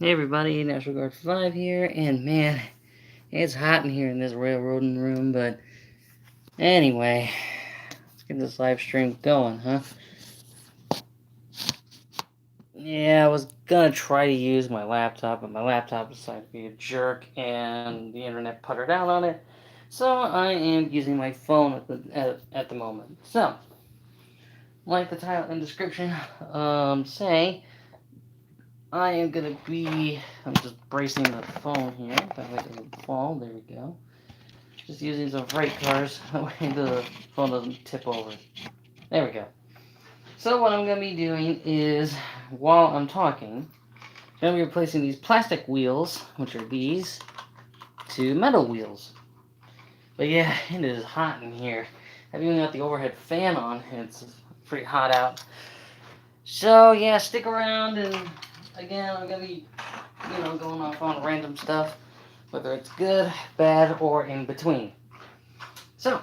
Hey everybody, National Guard 5 here, and man, it's hot in here in this railroading room, but anyway, let's get this live stream going, huh? Yeah, I was gonna try to use my laptop, but my laptop decided to be a jerk, and the internet puttered out on it, so I am using my phone at the moment. So, like the title and description say, I'm just bracing the phone here, that way it doesn't fall, there we go. Just using some freight cars, that way the phone doesn't tip over. There we go. So what I'm going to be doing is, while I'm talking, I'm going to be replacing these plastic wheels, which are these, to metal wheels. But yeah, it is hot in here. I've even got the overhead fan on, it's pretty hot out. So yeah, stick around, and again, I'm going to be, going off on random stuff, whether it's good, bad, or in between. So,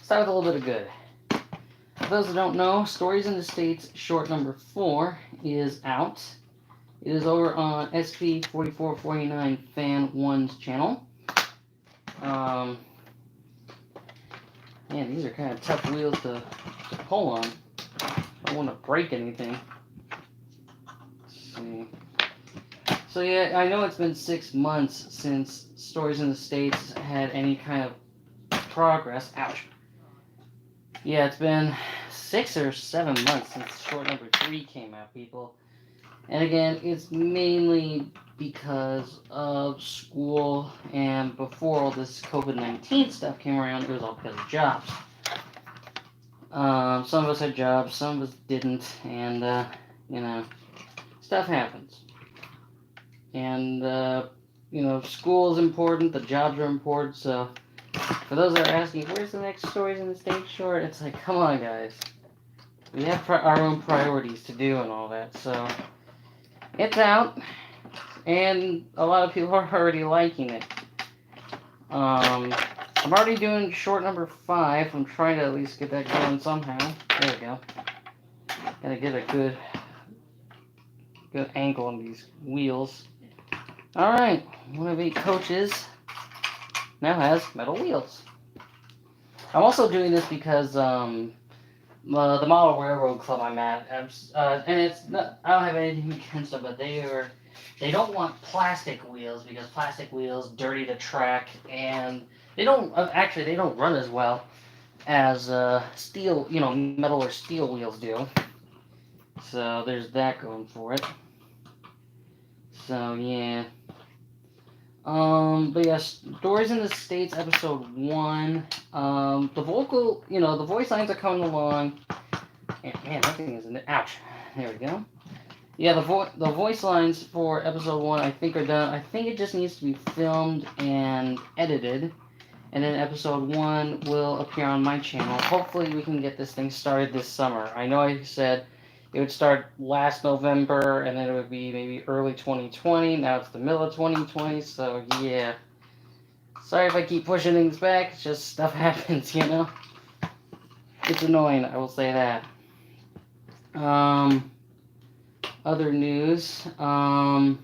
start with a little bit of good. For those that don't know, Stories in the States short number 4 is out. It is over on SP4449 Fan 1's channel. Man, these are kind of tough wheels to pull on. I don't want to break anything. Let's see. So yeah, I know it's been 6 months since Stories in the States had any kind of progress. Ouch. Yeah, it's been 6 or 7 months since short number 3 came out, people. And again, it's mainly because of school, and before all this COVID-19 stuff came around, it was all because of jobs. Some of us had jobs, some of us didn't, and, stuff happens. And, school is important, the jobs are important, so for those that are asking, where's the next Stories in the State short? It's like, come on, guys. We have our own priorities to do and all that, so it's out, and a lot of people are already liking it. I'm already doing short number 5. I'm trying to at least get that going somehow. There we go. Gotta get a good angle on these wheels. Alright, one of 8 coaches now has metal wheels. I'm also doing this because the Model Railroad Club I'm at, and it's not, I don't have anything against them, but they don't want plastic wheels because plastic wheels dirty the track, and they don't run as well as steel, metal or steel wheels do. So there's that going for it. So yeah. But yeah, Stories in the States, episode 1. The voice lines are coming along. And, man, that thing is in the, ouch. There we go. Yeah, the voice lines for episode 1 I think are done. I think it just needs to be filmed and edited, and then episode 1 will appear on my channel. Hopefully we can get this thing started this summer. I know I said it would start last November, and then it would be maybe early 2020. Now it's the middle of 2020, so yeah. Sorry if I keep pushing things back, it's just stuff happens, It's annoying, I will say that. Other news, I've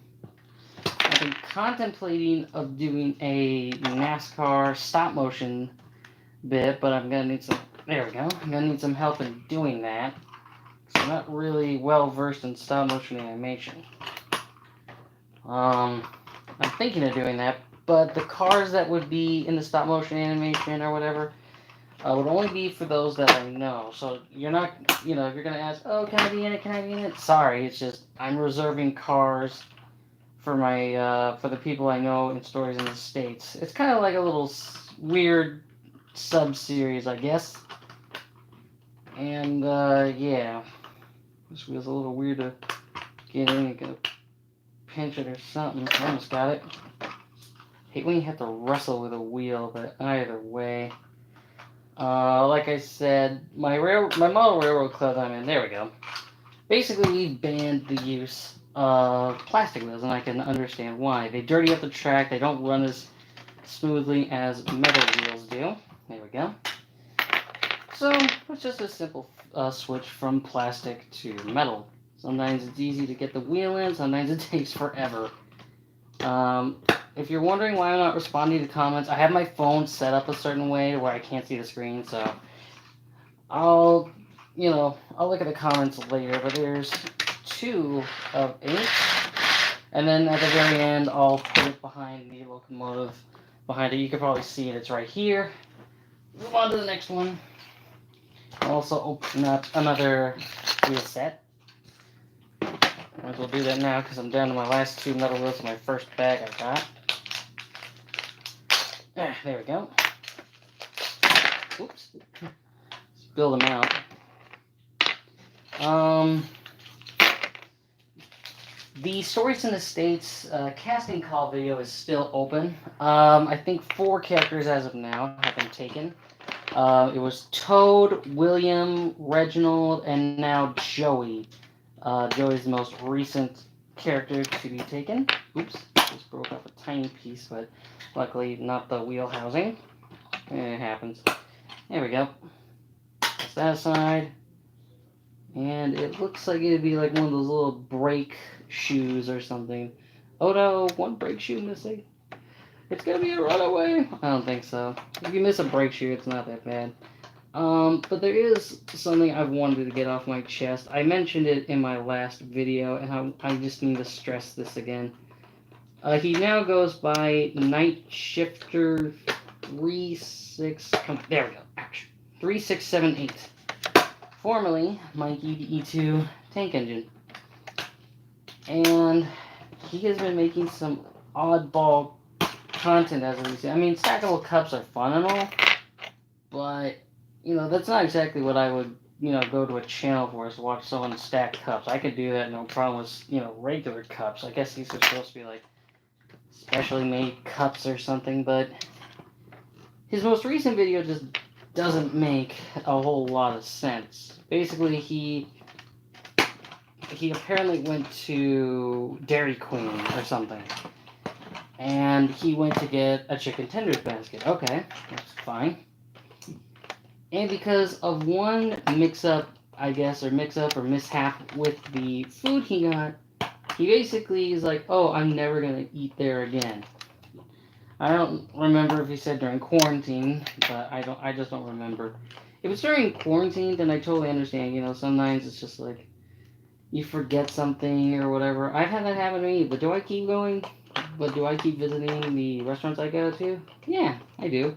been contemplating of doing a NASCAR stop motion bit, but I'm gonna need some, there we go, I'm gonna need some help in doing that. So I'm not really well versed in stop motion animation. I'm thinking of doing that, but the cars that would be in the stop motion animation or whatever would only be for those that I know. So you're not, if you're gonna ask, oh, can I be in it? Can I be in it? Sorry, it's just I'm reserving cars for my for the people I know in Stories in the States. It's kind of like a little weird sub series, I guess. And yeah, this was a little weird to get in. You gotta pinch it or something. I almost got it. Hate when you have to wrestle with a wheel, but either way. Like I said, my model railroad club I'm in, there we go. Basically, we banned the use of plastic wheels, and I can understand why. They dirty up the track, they don't run as smoothly as metal wheels do. There we go. So, it's just a simple switch from plastic to metal. Sometimes it's easy to get the wheel in, sometimes it takes forever. If you're wondering why I'm not responding to comments, I have my phone set up a certain way where I can't see the screen, so I'll look at the comments later, but there's 2 of 8, and then at the very end, I'll put it behind the locomotive behind it. You can probably see it, it's right here. Move on to the next one. I'll also open up another wheel set. Might as well do that now because I'm down to my last 2 metal wheels in my first bag I got. There we go. Oops. Let's build them out. The Stories in the States casting call video is still open. I think 4 characters as of now have been taken. It was Toad, William, Reginald, and now Joey. Joey's the most recent character to be taken. Oops, just broke off a tiny piece, but luckily not the wheel housing. It happens. There we go. That's that aside. And it looks like it'd be like one of those little brake shoes or something. Oh no, 1 brake shoe missing. It's gonna be a runaway. I don't think so. If you miss a brake shoe, it's not that bad. But there is something I've wanted to get off my chest. I mentioned it in my last video, and I just need to stress this again. He now goes by Night Shifter 3678. Formerly Mikey the E2 Tank Engine. And he has been making some oddball content as of recent. I mean, stackable cups are fun and all, but that's not exactly what I would go to a channel for, is watch someone stack cups. I could do that, no problem with regular cups. I guess these are supposed to be like specially made cups or something, but his most recent video just doesn't make a whole lot of sense. Basically, he apparently went to Dairy Queen or something, and he went to get a chicken tenders basket. Okay, that's fine. And because of one mix-up or mishap with the food he got, he basically is like, oh, I'm never going to eat there again. I don't remember if he said during quarantine, but I just don't remember. If it's during quarantine, then I totally understand. Sometimes it's just like you forget something or whatever. I've had that happen to me, but do I keep going? But do I keep visiting the restaurants I go to? Yeah, I do.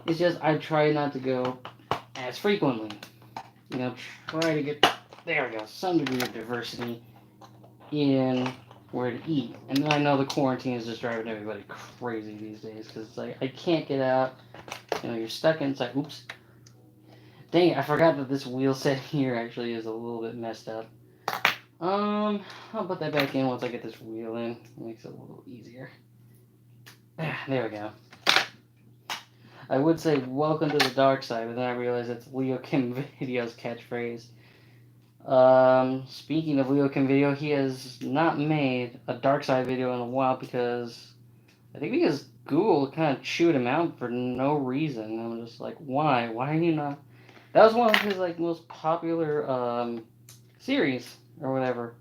It's just I try not to go as frequently. Try to get, there we go, some degree of diversity in where to eat. And then I know the quarantine is just driving everybody crazy these days, because it's like I can't get out. You're stuck inside. Oops. Dang it, I forgot that this wheel set here actually is a little bit messed up. I'll put that back in once I get this wheel in. It makes it a little easier. There we go. I would say welcome to the dark side, but then I realized it's Leo Kim Video's catchphrase. Speaking of Leo Kim Video, he has not made a dark side video in a while because Google kind of chewed him out for no reason. I'm just like, why? Why are you not? That was one of his most popular series or whatever.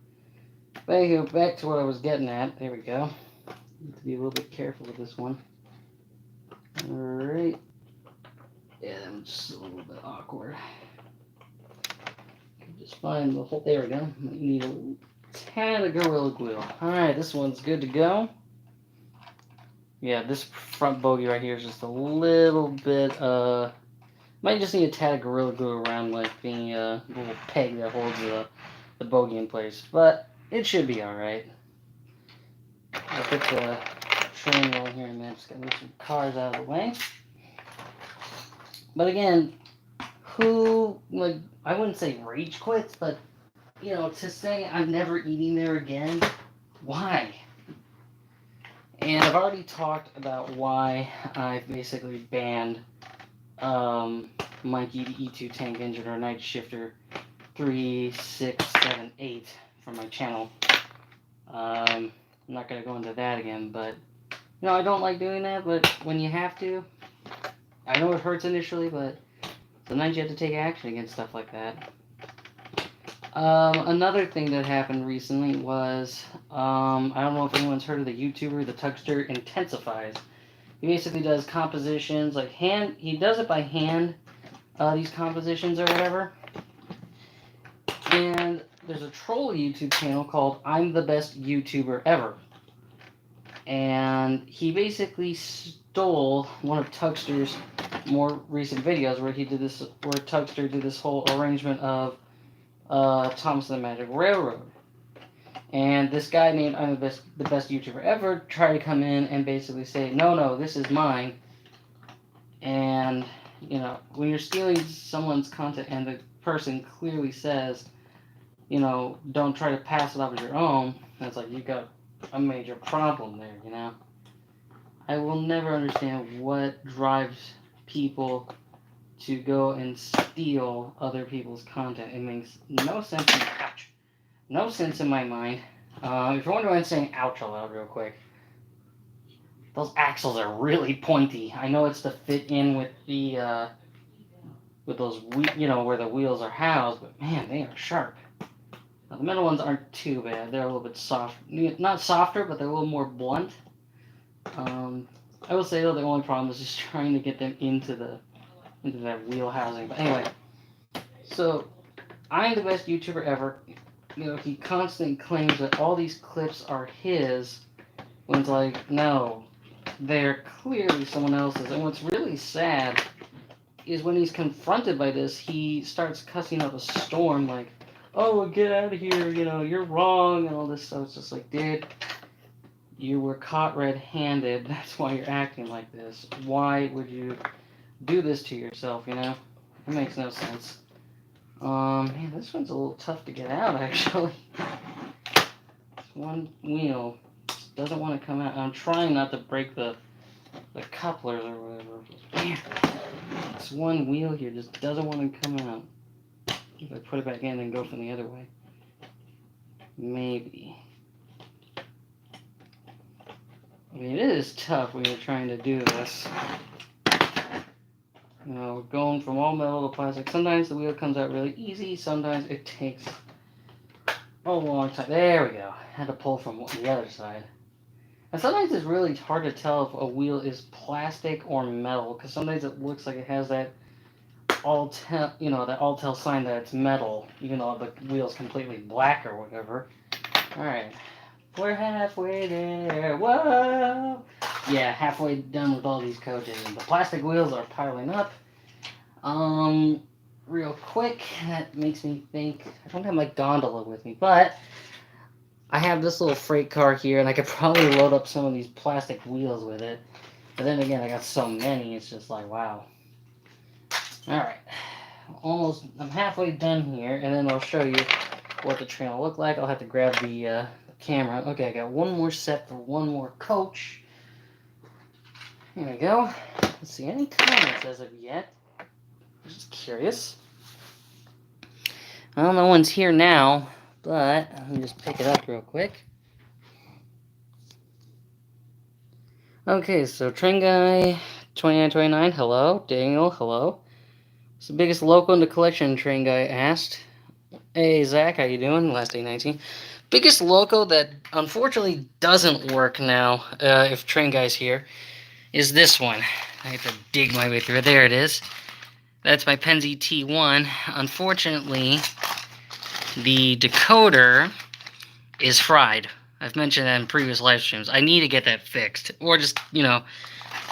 But anyway, back to what I was getting at. There we go. Need to be a little bit careful with this one. Alright. Yeah, that was just a little bit awkward. Just find the whole. There we go. You need a tad of Gorilla Glue. Alright, this one's good to go. Yeah, this front bogey right here is just a little bit, might just need a tad of Gorilla Glue around like the little peg that holds the bogey in place. But it should be alright. I'll put the train rolling here in a minute. Just gotta move some cars out of the way. But again, I wouldn't say rage quits, but, to say I'm never eating there again, why? And I've already talked about why I've basically banned Mikey the E2 Tank Engine or Night Shifter 3678 from my channel. I'm not going to go into that again, but, I don't like doing that, but when you have to, I know it hurts initially, but sometimes you have to take action against stuff like that. Another thing that happened recently was I don't know if anyone's heard of the YouTuber, the Tugster Intensifies. He basically does compositions like hand. He does it by hand. These compositions or whatever. And there's a troll YouTube channel called I'm the Best YouTuber Ever. And he basically stole one of Tugster's more recent videos where Tugster did this whole arrangement of Thomas and the Magic Railroad. And this guy named I'm the best YouTuber ever tried to come in and basically say, no, this is mine. And, you know, when you're stealing someone's content and the person clearly says, you know, don't try to pass it off as your own, it's like you got a major problem there, you know. I will never understand what drives people to go and steal other people's content. It makes no sense. No sense in my mind. If you're wondering why I'm saying ouch aloud real quick, those axles are really pointy. I know it's to fit in with the with those where the wheels are housed, but man, they are sharp. Now, the metal ones aren't too bad. They're a little bit soft, not softer, but they're a little more blunt. I will say though, the only problem is just trying to get them into that wheel housing. But anyway, so I'm the best YouTuber ever. You know, he constantly claims that all these clips are his, when it's like, no, they're clearly someone else's. And what's really sad is when he's confronted by this, he starts cussing up a storm like, oh, well, get out of here, you know, you're wrong, and all this stuff. It's just like, dude, you were caught red-handed. That's why you're acting like this. Why would you do this to yourself, you know? It makes no sense. Man, this one's a little tough to get out, actually. This one wheel just doesn't want to come out. I'm trying not to break the couplers or whatever. Man, this one wheel here just doesn't want to come out. If I put it back in and go from the other way. Maybe. I mean, it is tough when you're trying to do this. You know, going from all metal to plastic. Sometimes the wheel comes out really easy. Sometimes it takes a long time. There we go. I had to pull from the other side. And sometimes it's really hard to tell if a wheel is plastic or metal, because sometimes it looks like it has that Altel sign that it's metal, even though the wheel's completely black or whatever. Alright. We're halfway there. Whoa! Yeah, halfway done with all these coaches. The plastic wheels are piling up. Real quick, that makes me think, I don't have my gondola with me, but I have this little freight car here, and I could probably load up some of these plastic wheels with it. But then again, I got so many, it's just like, wow. Alright. I'm halfway done here, and then I'll show you what the train will look like. I'll have to grab the camera. Okay, I got one more set for one more coach. Here we go. Let's see, any comments as of yet? I'm just curious. Well, no one's here now, but let me just pick it up real quick. Okay, so Train Guy 2929, hello. Daniel, hello. It's the biggest loco in the collection, Train Guy asked. Hey, Zach, how you doing? Last day 19. Biggest loco that unfortunately doesn't work now, if Train Guy's here, is this one. I have to dig my way through it. There it is. That's my Penzi T1. Unfortunately, the decoder is fried. I've mentioned that in previous live streams. I need to get that fixed. Or just, you know,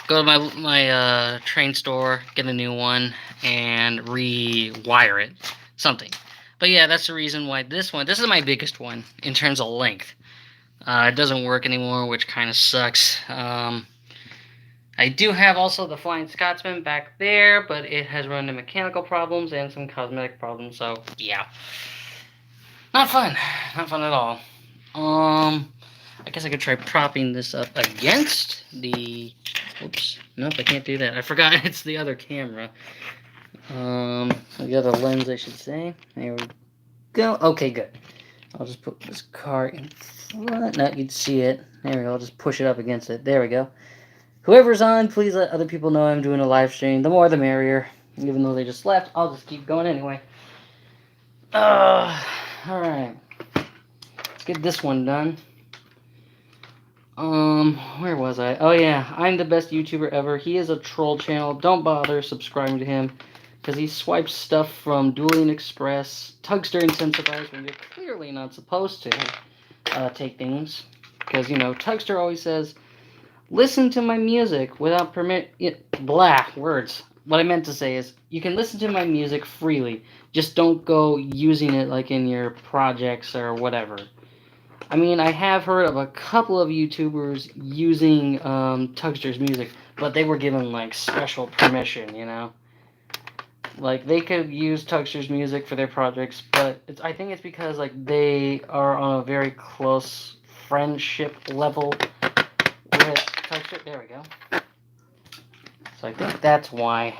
go to my train store, get a new one, and rewire it. Something. But yeah, that's the reason why this is my biggest one in terms of length. It doesn't work anymore, which kind of sucks. I do have also the Flying Scotsman back there, but it has run into mechanical problems and some cosmetic problems, so yeah. Not fun. Not fun at all. I guess I could try propping this up against the... Oops. Nope, I can't do that. I forgot it's the other camera. The other lens, I should say. There we go. Okay, good. I'll just put this car in front. Now you'd see it. There we go. I'll just push it up against it. There we go. Whoever's on, please let other people know I'm doing a live stream. The more the merrier. Even though they just left, I'll just keep going anyway. Alright. Let's get this one done. Where was I? Oh yeah, I'm the best YouTuber ever. He is a troll channel. Don't bother subscribing to him, because he swipes stuff from Dueling Express, Tugster Incentivized when you're clearly not supposed to take things. Because, you know, Tugster always says, listen to my music without permit. Blah, words. What I meant to say is, you can listen to my music freely. Just don't go using it like in your projects or whatever. I mean, I have heard of a couple of YouTubers using Tugster's music, but they were given like special permission, you know? Like they could use Tugster's music for their projects, but I think it's because like they are on a very close friendship level with Tugster. There we go. So I think that's why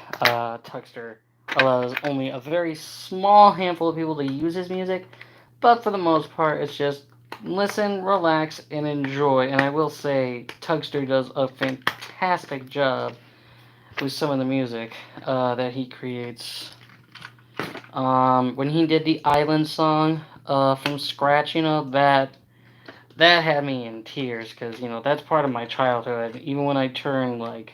Tugster allows only a very small handful of people to use his music, but for the most part, it's just listen, relax, and enjoy. And I will say, Tugster does a fantastic job with some of the music that he creates. When he did the Island song from scratch, you know, that had me in tears, because, you know, that's part of my childhood. Even when I turned, like,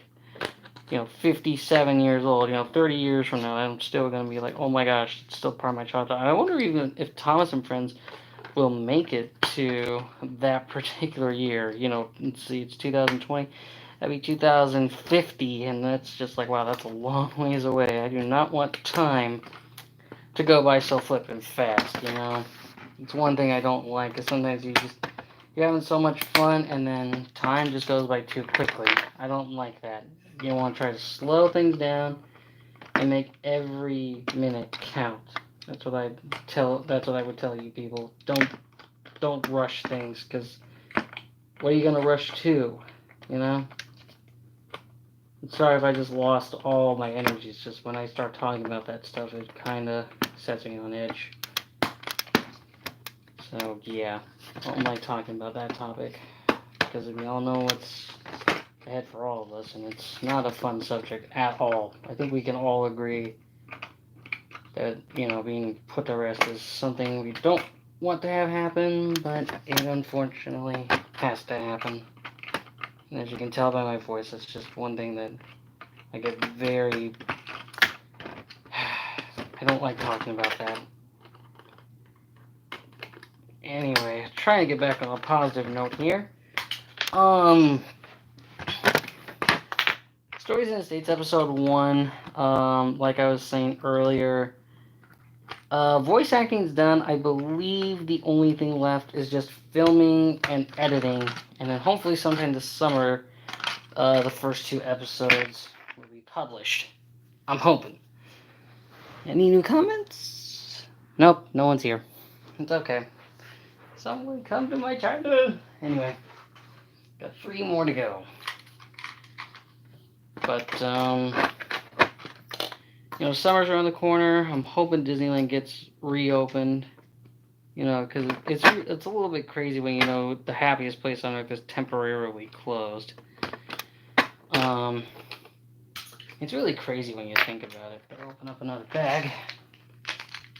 you know, 57 years old, you know, 30 years from now, I'm still going to be like, oh my gosh, it's still part of my childhood. And I wonder even if Thomas and Friends will make it to that particular year. You know, let's see, it's 2020. That'd be 2050, and that's just like, wow, that's a long ways away. I do not want time to go by so flippin' fast, you know? It's one thing I don't like, is sometimes you're having so much fun, and then time just goes by too quickly. I don't like that. You want to try to slow things down and make every minute count. That's what I would tell you people. Don't rush things, because what are you gonna rush to? You know? I'm sorry if I just lost all my energy. It's just when I start talking about that stuff, it kind of sets me on edge. So yeah, I don't like talking about that topic, because we all know what's ahead for all of us, and it's not a fun subject at all. I think we can all agree that, you know, being put to rest is something we don't want to have happen, but it unfortunately has to happen. And as you can tell by my voice, it's just one thing that I get very... I don't like talking about that. Anyway, trying to get back on a positive note here. Stories in the States, episode 1, like I was saying earlier, voice acting's done. I believe the only thing left is just filming and editing, and then hopefully sometime this summer, the first 2 episodes will be published. I'm hoping. Any new comments? Nope, no one's here. It's okay. Someone come to my childhood. Anyway, got 3 more to go. But, you know, summer's around the corner. I'm hoping Disneyland gets reopened. You know, because it's a little bit crazy when, you know, the happiest place on earth is temporarily closed. It's really crazy when you think about it. Better open up another bag. I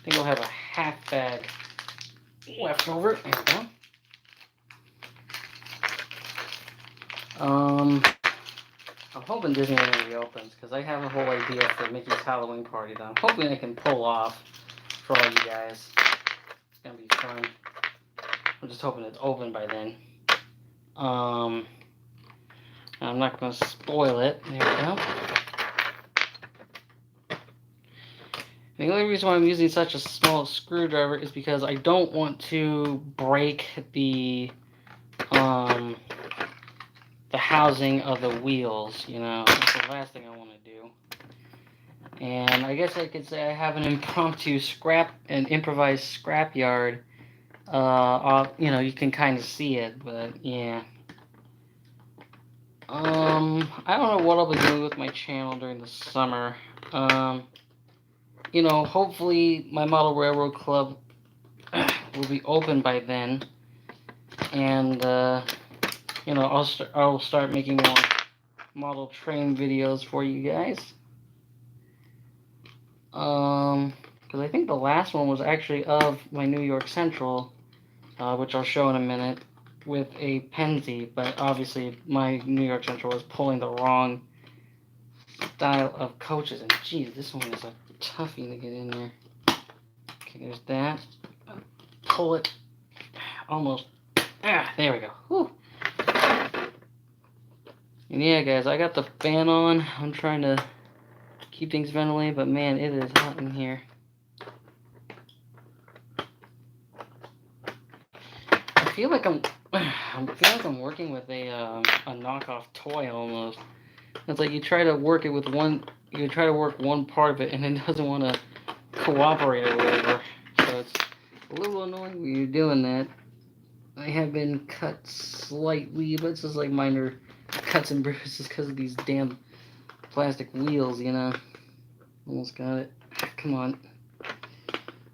think we'll have a half bag left over. There we go. I'm hoping Disneyland reopens, because I have a whole idea for Mickey's Halloween party that I'm hoping I can pull off for all you guys. It's gonna be fun. I'm just hoping it's open by then. I'm not gonna spoil it. There we go. The only reason why I'm using such a small screwdriver is because I don't want to break the housing of the wheels, you know. That's the last thing I want to do. And I guess I could say I have an impromptu improvised scrap yard. You know, you can kind of see it, but yeah. I don't know what I'll be doing with my channel during the summer. You know, hopefully my Model Railroad Club will be open by then, and you know, I'll start making more model train videos for you guys. Because because I think the last one was actually of my New York Central, which I'll show in a minute, with a Penzi, but obviously my New York Central was pulling the wrong style of coaches, and geez, this one is a toughie to get in there. Okay, there's that. Pull it, almost. There we go. Whew. And yeah, guys, I got the fan on. I'm trying to keep things ventilated, but man, it is hot in here. I feel like I'm working with a knockoff toy almost. It's like you try to work one part of it, and it doesn't want to cooperate or whatever. So it's a little annoying when you're doing that. I have been cut slightly, but it's just like minor cuts and bruises because of these damn plastic wheels, you know. Almost got it. Come on.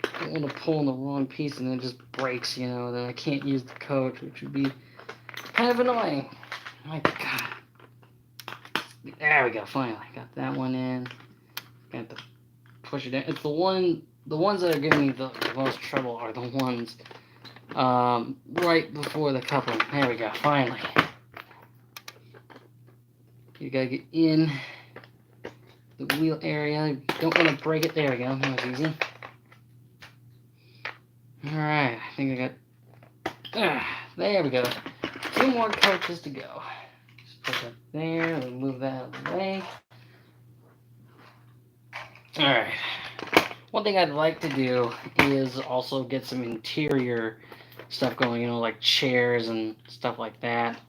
I don't want to pull on the wrong piece and then it just breaks, you know. Then I can't use the coach, which would be kind of annoying. My God. There we go. Finally, got that one in. Got to push it in. It's the ones that are giving me the most trouble are the ones right before the coupling. There we go. Finally. You gotta get in the wheel area. You don't want to break it. There we go. That was easy. Alright, I think I got... there we go. 2 more coaches to go. Just put that there. We'll move that out of the way. Alright. One thing I'd like to do is also get some interior stuff going, you know, like chairs and stuff like that.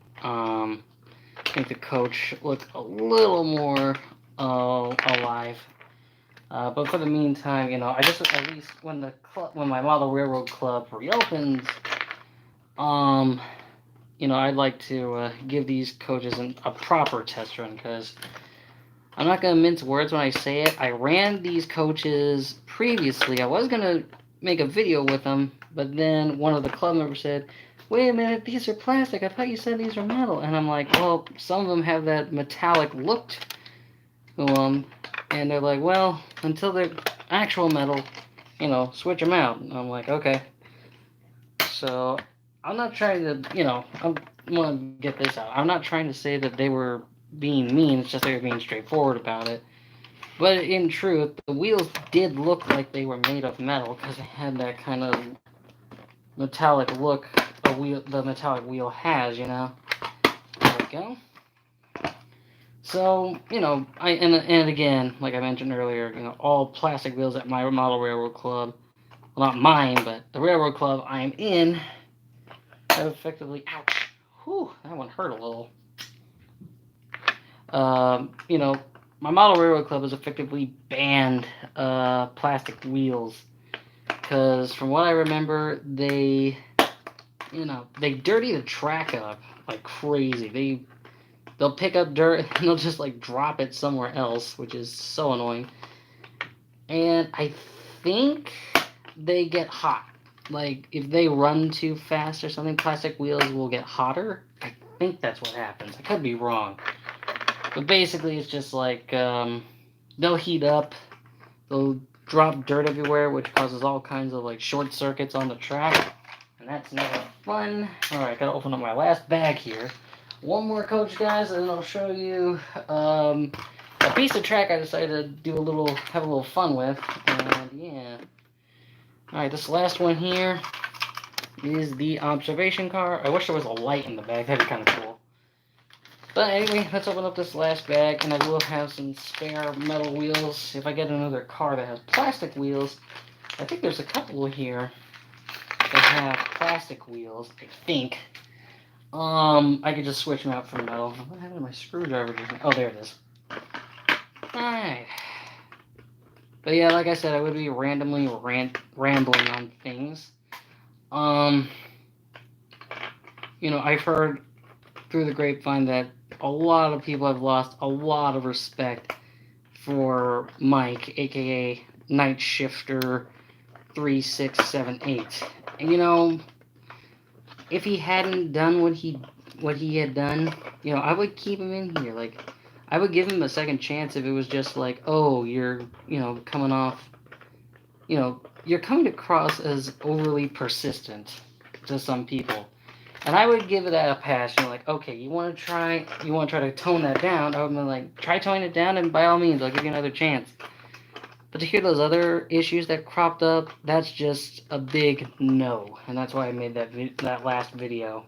Make the coach look a little more alive. But for the meantime, you know, I just at least when my Model Railroad Club reopens, you know, I'd like to give these coaches a proper test run, because I'm not gonna mince words when I say it. I ran these coaches previously. I was gonna make a video with them, but then one of the club members said, "Wait a minute, these are plastic. I thought you said these were metal." And I'm like, "Well, some of them have that metallic look to them." And they're like, "Well, until they're actual metal, you know, switch them out." And I'm like, "Okay." So I'm not trying to, you know, I want to get this out. I'm not trying to say that they were being mean. It's just they were being straightforward about it. But in truth, the wheels did look like they were made of metal, because they had that kind of metallic look the metallic wheel has, you know. There we go. So, you know, and again, like I mentioned earlier, you know, all plastic wheels at my Model Railroad Club, well, not mine, but the railroad club I'm in, have effectively, ouch, whew, that one hurt a little. You know, my Model Railroad Club has effectively banned plastic wheels, because from what I remember, they, you know, they dirty the track up like crazy. They'll pick up dirt and they'll just like drop it somewhere else, which is so annoying. And I think they get hot. Like if they run too fast or something, plastic wheels will get hotter. I think that's what happens. I could be wrong. But basically it's just like they'll heat up, they'll drop dirt everywhere, which causes all kinds of like short circuits on the track. And that's never fun. Alright, gotta open up my last bag here. One more coach, guys, and I'll show you a piece of track I decided to have a little fun with, and yeah. Alright, this last one here is the observation car. I wish there was a light in the bag, that'd be kind of cool. But anyway, let's open up this last bag, and I will have some spare metal wheels. If I get another car that has plastic wheels, I think there's a couple here that have plastic wheels, I think. I could just switch them out for metal. What happened to my screwdriver? Oh, there it is. Alright. But yeah, like I said, I would be randomly rambling on things. You know, I've heard through the grapevine that a lot of people have lost a lot of respect for Mike, aka Night Shifter 3678. And you know, if he hadn't done what he had done, you know, I would keep him in here. Like, I would give him a second chance if it was just like, oh, you're, you know, coming off, you know, you're coming across as overly persistent to some people. And I would give that a pass. You're like, okay, you want to try to tone that down. I would be like, try toning it down, and by all means, I'll give you another chance. But to hear those other issues that cropped up, that's just a big no. And that's why I made that last video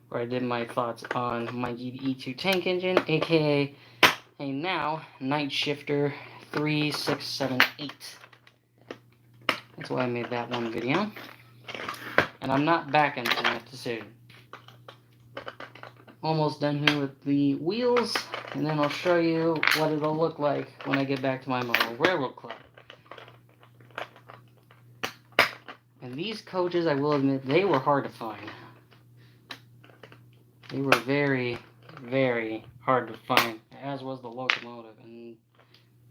where I did my thoughts on my E2 tank engine, aka a now Night Shifter 3678. That's why I made that one video. And I'm not backing from that decision. Almost done here with the wheels, and then I'll show you what it'll look like when I get back to my Model Railroad Club. And these coaches, I will admit, they were hard to find. They were very, very hard to find, as was the locomotive. And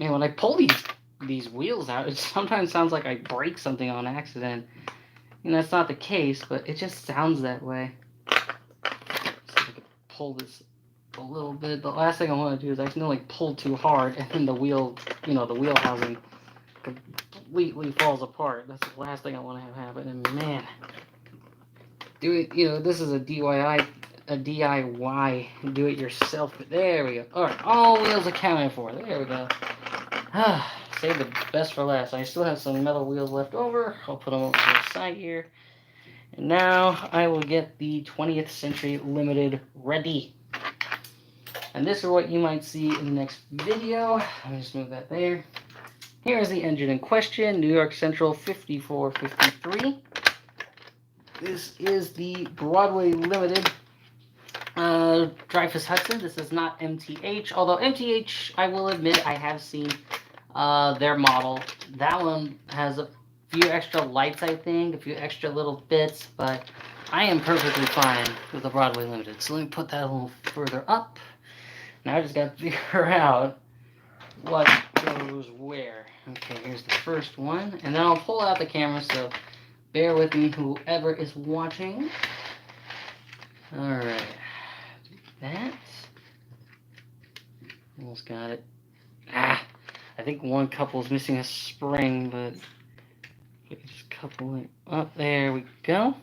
man, when I pull these wheels out, it sometimes sounds like I break something on accident. And that's not the case, but it just sounds that way. So I can pull this a little bit. The last thing I want to do is accidentally pull too hard, and then the wheel, the wheel housing completely falls apart. That's the last thing I want to have happen. And man, this is a DIY, do it yourself. But there we go. All right, all wheels accounted for. There we go. Save the best for last. I still have some metal wheels left over. I'll put them over to the side here. And now I will get the 20th Century Limited ready. And this is what you might see in the next video. Let me just move that there. Here is the engine in question, New York Central 5453. This is the Broadway Limited Dreyfuss Hudson. This is not MTH, although MTH, I will admit, I have seen their model. That one has a few extra lights, I think, a few extra little bits, but I am perfectly fine with the Broadway Limited. So let me put that a little further up. Now I just got to figure out what goes where. Okay, here's the first one, and then I'll pull out the camera, so bear with me, whoever is watching. Alright, do that. Almost got it. I think one couple is missing a spring, but we can just couple it up. There we go.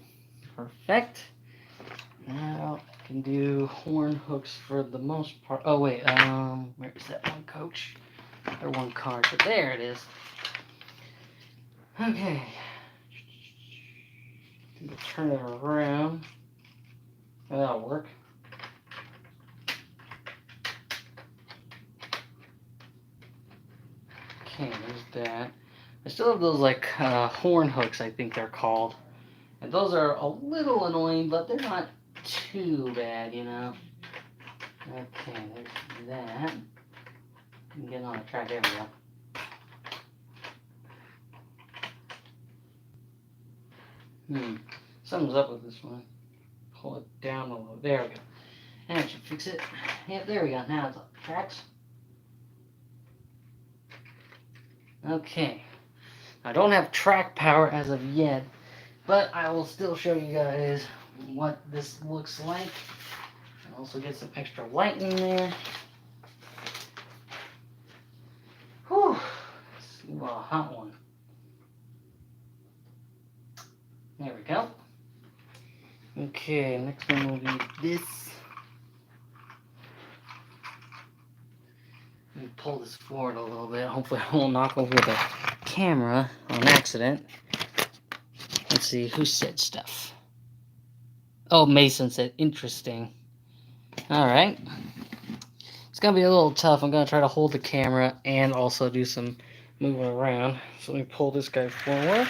Perfect. Now I can do horn hooks for the most part. Oh wait, where is that one coach? Or one card, but there it is. Okay. Turn it around. That'll work. Okay, there's that. I still have those like horn hooks, I think they're called. And those are a little annoying, but they're not too bad, Okay, there's that. Get on the track, there we go. Something's up with this one. Pull it down a little. There we go. That should fix it. Yep, there we go. Now it's on the tracks. Okay. I don't have track power as of yet, but I will still show you guys what this looks like. I'll also get some extra light in there. Whew. Let's see, a hot one. There we go. Okay, next one will be this. Let me pull this forward a little bit. Hopefully I won't knock over the camera on accident. Let's see, who said stuff? Oh, Mason said, interesting. Alright. It's going to be a little tough. I'm going to try to hold the camera and also do some moving around. So let me pull this guy forward.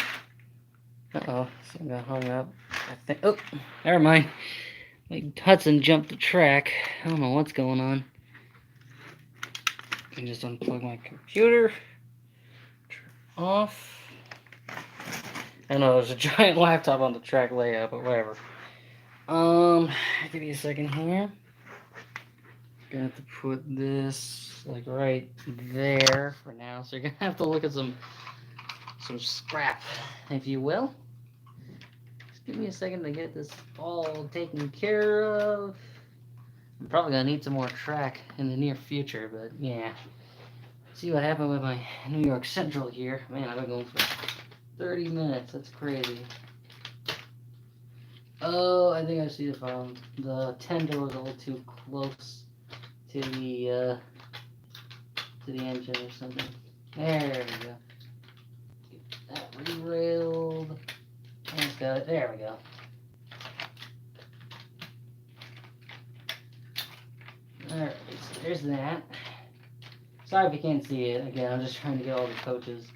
Uh-oh, something got hung up. I think. Oh, never mind. Like Hudson jumped the track. I don't know what's going on. I just unplug my computer. Turn off. I know there's a giant laptop on the track layout, but whatever. Give me a second here. Gonna have to put this like right there for now. So you're gonna have to look at some scrap, if you will. Just give me a second to get this all taken care of. I'm probably gonna need some more track in the near future, but yeah. See what happened with my New York Central here. Man, I've been going for 30 minutes. That's crazy. Oh, I think I see the problem. The tender was a little too close to the engine or something. There we go. Get that re-railed. Almost got it. There we go. Alright, so there's that. Sorry if you can't see it. Again, I'm just trying to get all the coaches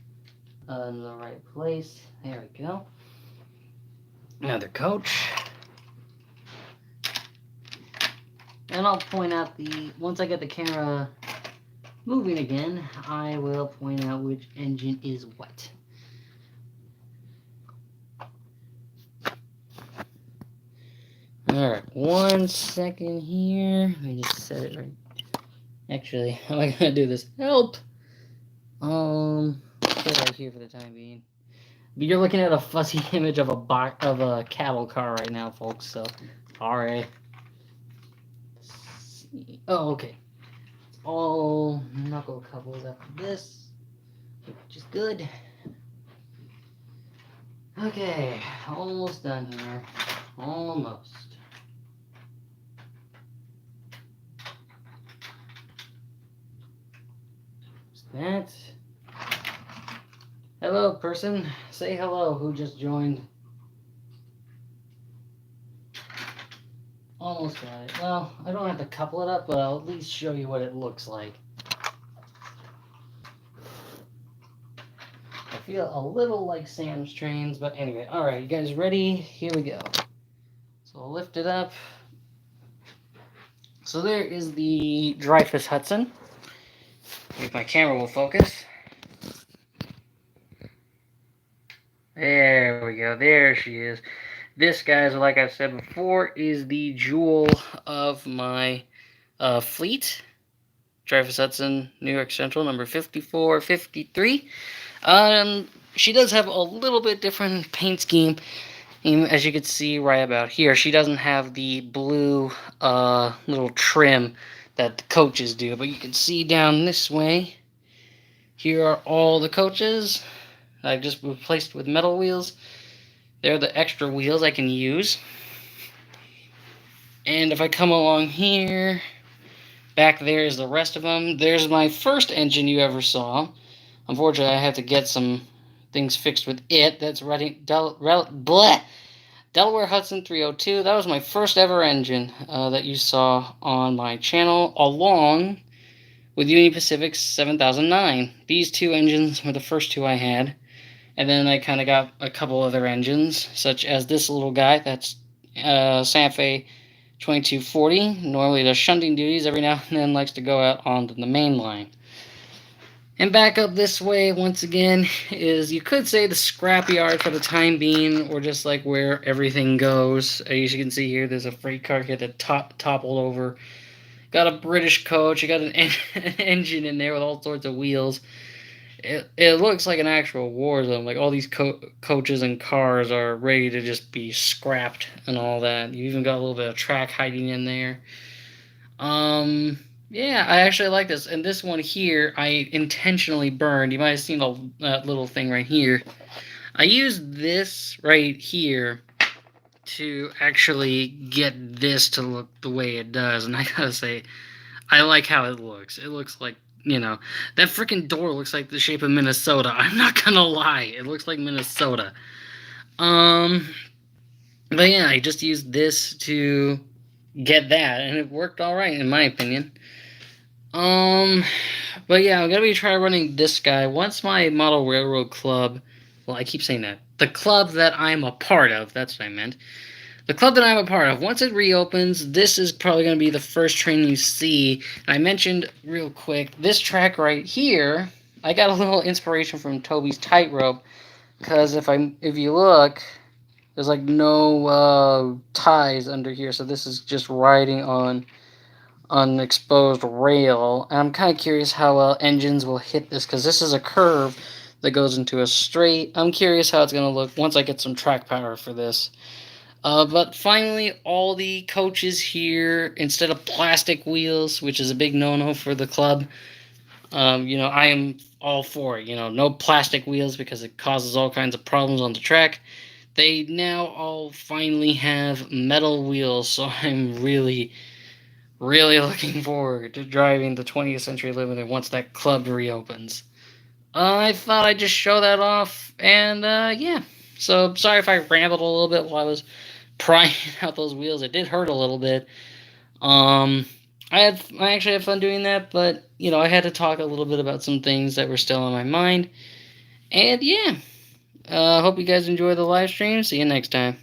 in the right place. There we go. Another coach. And I'll point out once I get the camera moving again, I will point out which engine is what. Alright, 1 second here. Let me just set it right. Actually, how am I gonna do this? Help! Put it right here for the time being. But you're looking at a fuzzy image of a cattle car right now, folks, so sorry. Oh, okay. It's all knuckle coupled after this, which is good. Okay, almost done here. Almost. That. Hello, person. Say hello who just joined. Almost got it. Well, I don't have to couple it up, but I'll at least show you what it looks like. I feel a little like Sam's trains, but anyway. Alright, you guys ready? Here we go. So I'll lift it up. So there is the Dreyfuss Hudson. If my camera will focus. There we go. There she is. This, guys, like I've said before, is the jewel of my fleet. Dreyfuss Hudson, New York Central, number 5453. She does have a little bit different paint scheme. As you can see right about here, she doesn't have the blue little trim that the coaches do. But you can see down this way, here are all the coaches I've just replaced with metal wheels. They're the extra wheels I can use. And if I come along here, back there is the rest of them. There's my first engine you ever saw. Unfortunately, I have to get some things fixed with it. That's Delaware Hudson 302. That was my first ever engine that you saw on my channel, along with Union Pacific's 7009. These two engines were the first two I had. And then I kind of got a couple other engines, such as this little guy. That's Santa Fe 2240. Normally does shunting duties. Every now and then likes to go out onto the main line. And back up this way, once again, is, you could say, the scrapyard for the time being, or just like where everything goes. As you can see here, there's a freight car here that toppled over. Got a British coach. You got an engine in there with all sorts of wheels. It looks like an actual war zone. Like all these coaches and cars are ready to just be scrapped and all that. You even got a little bit of track hiding in there. Yeah, I actually like this. And this one here, I intentionally burned. You might have seen that little thing right here. I used this right here to actually get this to look the way it does. And I gotta say, I like how it looks. It looks like, you know, that freaking door looks like the shape of Minnesota. I'm not gonna lie. It looks like Minnesota. But yeah, I just used this to get that, and it worked alright, in my opinion. But yeah, I'm gonna be trying running this guy. Once my Model Railroad Club, well, I keep saying that. The club that I'm a part of, that's what I meant. The club that I'm a part of, once it reopens, this is probably going to be the first train you see. And I mentioned real quick, this track right here, I got a little inspiration from Toby's Tightrope, because if you look, there's like no ties under here, so this is just riding on an exposed rail. And I'm kind of curious how well engines will hit this, because this is a curve that goes into a straight. I'm curious how it's going to look once I get some track power for this. But finally, all the coaches here, instead of plastic wheels, which is a big no-no for the club, I am all for it. No plastic wheels because it causes all kinds of problems on the track. They now all finally have metal wheels, so I'm really, really looking forward to driving the 20th Century Limited once that club reopens. I thought I'd just show that off, and yeah. So sorry if I rambled a little bit while I was prying out those wheels. It did hurt a little bit. Um, I actually had fun doing that, but I had to talk a little bit about some things that were still on my mind. And yeah, hope you guys enjoy the live stream. See you next time.